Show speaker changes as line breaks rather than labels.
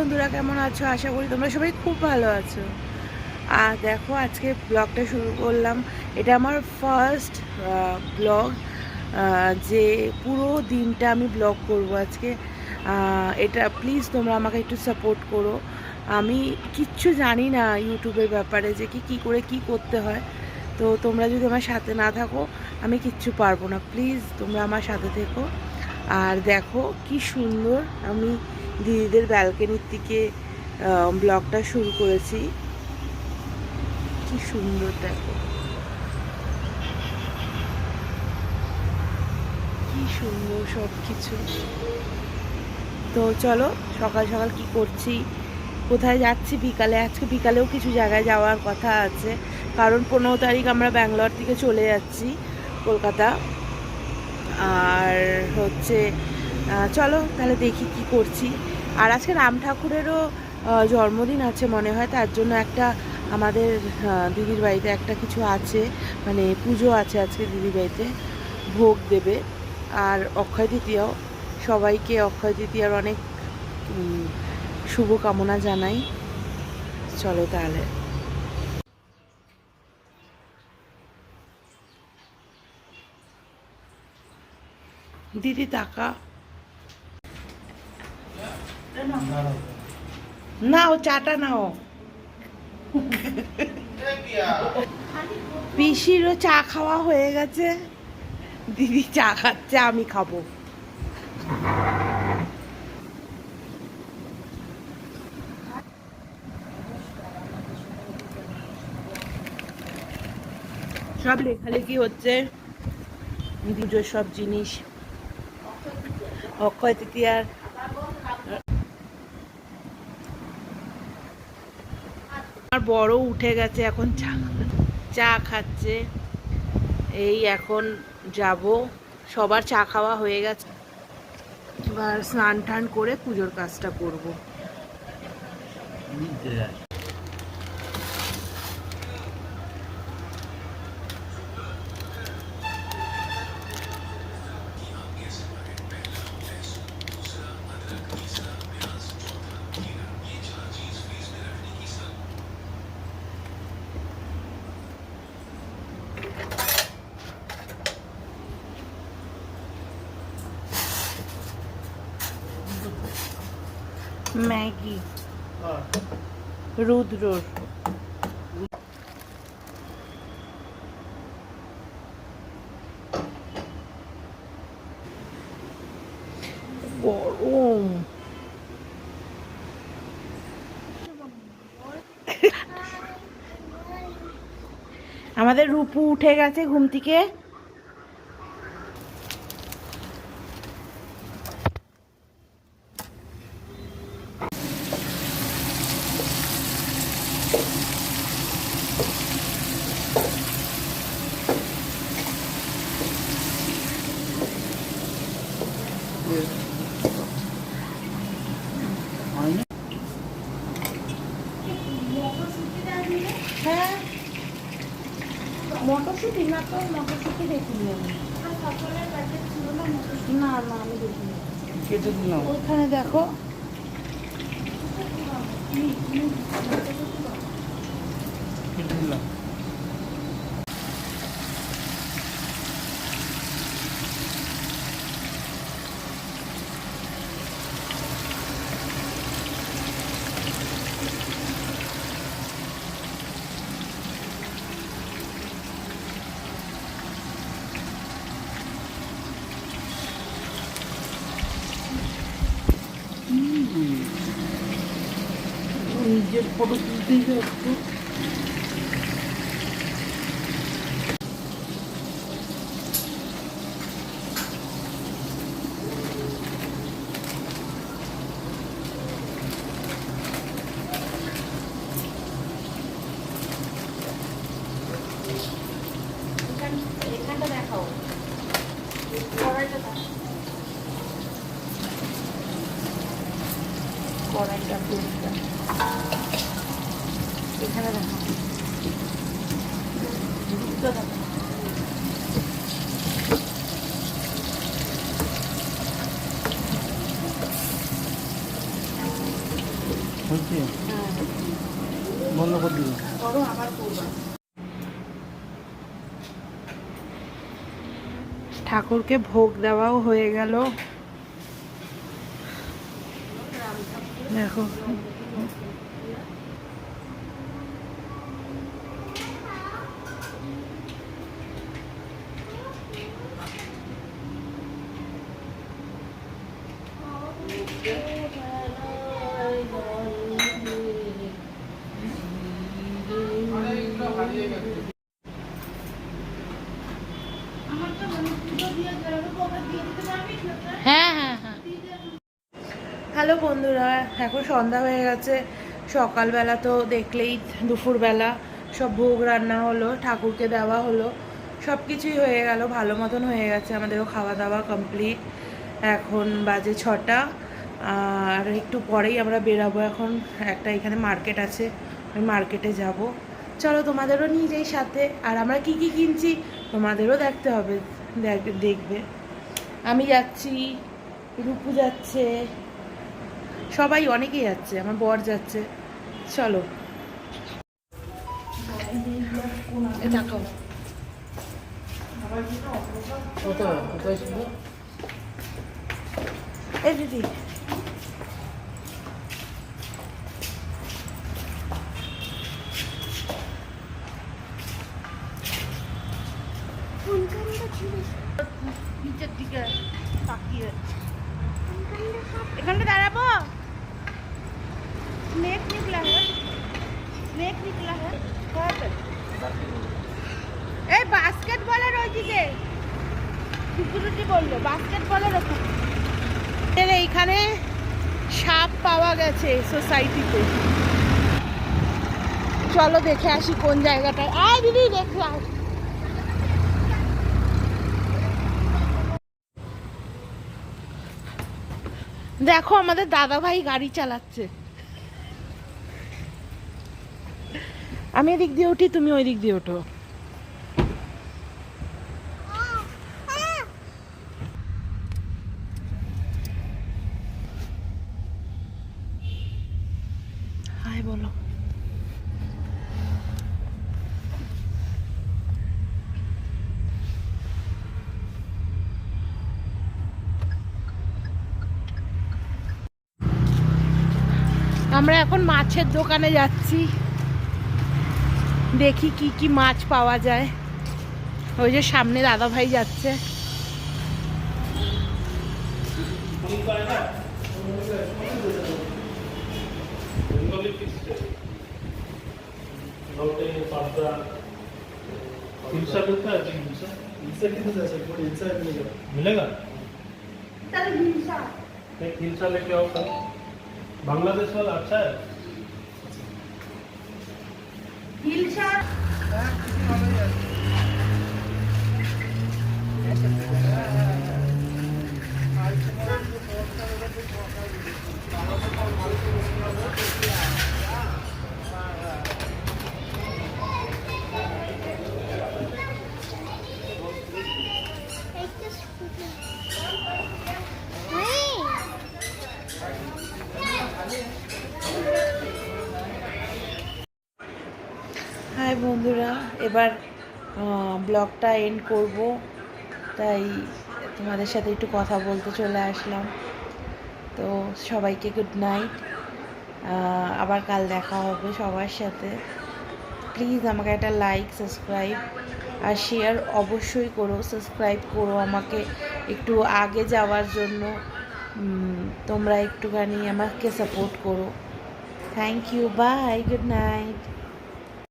বন্ধুরা, কেমন আছো? আশা করি তোমরা সবাই খুব ভালো আছো। আর দেখো, আজকে ব্লগটা শুরু করলাম। এটা আমার ফার্স্ট ব্লগ, যে পুরো দিনটা আমি ব্লগ করব আজকে। এটা প্লিজ তোমরা আমাকে একটু সাপোর্ট করো। আমি কিচ্ছু জানি না ইউটিউবের ব্যাপারে, যে কি করে কি করতে হয়। তো তোমরা যদি আমার সাথে না থাকো, আমি কিচ্ছু পারবো না। প্লিজ তোমরা আমার সাথে থেকো। আর দেখো কি সুন্দর আমি দিদিদের ব্যালকনির থেকে ব্লগটা শুরু করেছি। কি সুন্দর দেখো, কি সুন্দর সব কিছু। তো চলো, সকাল সকাল কি করছি, কোথায় যাচ্ছি বিকালে। আজকে বিকালেও কিছু জায়গায় যাওয়ার কথা আছে, কারণ 15 তারিখ আমরা ব্যাঙ্গালোর থেকে চলে যাচ্ছি কলকাতা। আর হচ্ছে চলো তাহলে দেখি কি করছি। আর আজকে রাম ঠাকুরেরও জন্মদিন আছে মনে হয়, তার জন্য একটা আমাদের দিদির বাড়িতে একটা কিছু আছে, মানে পুজো আছে আজকে দিদির বাড়িতে, ভোগ দেবে। আর অক্ষয় তৃতীয়াও, সবাইকে অক্ষয় তৃতীয়ার অনেক শুভকামনা জানাই। চলো তাহলে। দিদি টাকা নাও, চাটা নাও। পিসিরও চা খাওয়া হয়ে গেছে, দিদি চা খাচ্ছে, আমি খাবো। সব লেখালেখি হচ্ছে, পুজোর সব জিনিস, অক্ষয় তৃতীয়ার। আমার বড় উঠে গেছে, এখন চা চা খাচ্ছে। এই এখন যাব, সবার চা খাওয়া হয়ে গেছে, এবার স্নান টান করে পুজোর কাজটা করব। ম্যাগি রুদ্রর। গরম। আমাদের রূপু উঠে গেছে ঘুম থেকে। হ্যাঁ, মটরশুঁটি না তো, মটরশুঁটি দেখিনি আমি। না না, আমি দেখিনি। ওখানে দেখো, নিজের ফটো তুলতেই যাচ্ছ। এখানটা দেখাও, কড়াইটা প্লেটটা এখানে দেখো, দুধটা দেখো।
হচ্ছে বন্ধ করে দিবি।
করো আবার করবা। ঠাকুরকে ভোগ দেওয়াও হয়ে গেল। দেখো হ্যাঁ হ্যাঁ হ্যাঁ। হ্যালো বন্ধুরা, এখন সন্ধ্যা হয়ে গেছে। সকালবেলা তো দেখলেই, দুপুরবেলা সব ভোগ রান্না হলো, ঠাকুরকে দেওয়া হলো, সব কিছুই হয়ে গেল, ভালো মতন হয়ে গেছে। আমাদেরও খাওয়া দাওয়া কমপ্লিট। এখন বাজে 6টা, আর একটু পরেই আমরা বেরাবো। এখন একটা এখানে মার্কেট আছে, ওই মার্কেটে যাব। চলো তোমাদেরও নিয়ে যাই সাথে, আর আমরা কি কি কিনছি তোমাদেরও দেখতে হবে, দেখবে। আমি যাচ্ছি, রূপু যাচ্ছে, সবাই অনেকেই যাচ্ছে, আমার বর যাচ্ছে। চলো দেখাও। এই দিদি, নিচের দিকে তাকিয়ে এখানটা দাঁড়াবো। स्नेक निकला है, स्नेक निकला है। এই বাস্কেটবলের ওইদিকে সিকিউরিটি বললো বাস্কেটবলের ওখানে। এইখানে সাপ পাওয়া গেছে সোসাইটিতে। চলো দেখে আসি কোন জায়গাটায়। আয় দিদি দেখে আস। দেখো আমাদের দাদা ভাই গাড়ি চালাচ্ছে। আমি এদিক দিয়ে উঠি, তুমি ওই দিক দিয়ে ওঠো। হাই বলো। আমরা এখন মাছের দোকানে যাচ্ছি, দেখি কি কি মাছ পাওয়া যায়। ওই যে সামনে দাদা ভাই যাচ্ছে।
मिलेगा एक हिलसा लेके आओ सर। बांग्लादेश वाला अच्छा है।
হিলসা হাই বন্ধুরা, এবার ব্লগটা এন্ড করব, তাই তোমাদের সাথে একটু কথা বলতে চলে আসলাম। তো সবাইকে গুড নাইট, আবার কাল দেখা হবে সবার সাথে। প্লিজ আমাকে একটা লাইক, সাবস্ক্রাইব আর শেয়ার অবশ্যই করো। সাবস্ক্রাইব করো আমাকে একটু আগে যাওয়ার জন্য। তোমরা একটুখানি আমাকে সাপোর্ট করো। Thank you, bye, good night.